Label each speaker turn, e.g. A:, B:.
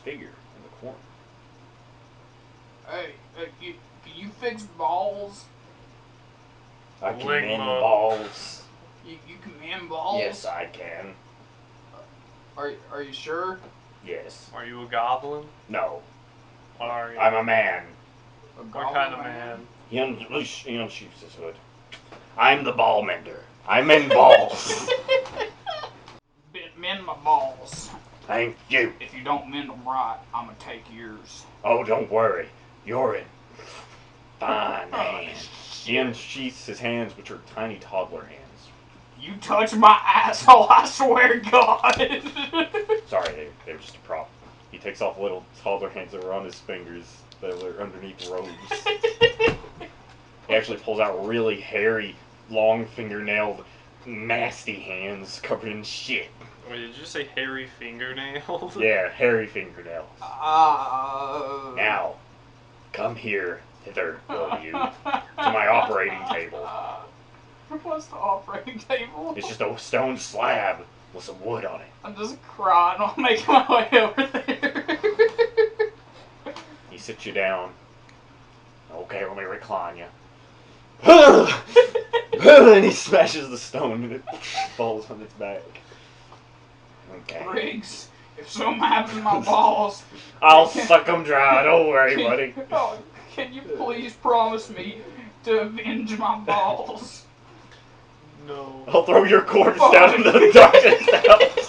A: figure in the corner.
B: Hey, can you fix balls?
A: I can mend balls.
B: You can mend balls?
A: Yes, I can.
B: Are you sure?
A: Yes.
C: Are you a goblin?
A: No.
C: What are you?
A: I'm a man.
C: What kind of man?
A: He unsheaths his hood. I'm the Ballmender. I mend balls.
B: Mend my balls.
A: Thank you.
B: If you don't mend them right, I'm gonna take yours.
A: Oh, don't worry. You're in fine hands. He unsheaths his hands, which are tiny toddler hands.
B: You touch my asshole, I swear to God.
A: Sorry, they're just a prop. He takes off little toddler hands that were on his fingers that were underneath robes. He actually pulls out really hairy, long fingernailed, nasty hands covered in shit.
C: Wait, did you say hairy fingernails?
A: Yeah, hairy fingernails. Now, come hither, will you, to my operating table.
B: What's the operating table?
A: It's just a stone slab with some wood on it.
B: I'm just crying while making my way over there.
A: He sits you down. Okay, let me recline you. And he smashes the stone and it falls on its back. Okay.
B: Riggs, if something happens to my balls,
A: I'll suck them dry. Don't worry, buddy.
B: Oh, can you please promise me to avenge my balls?
C: No.
A: I'll throw your corpse down into the darkness.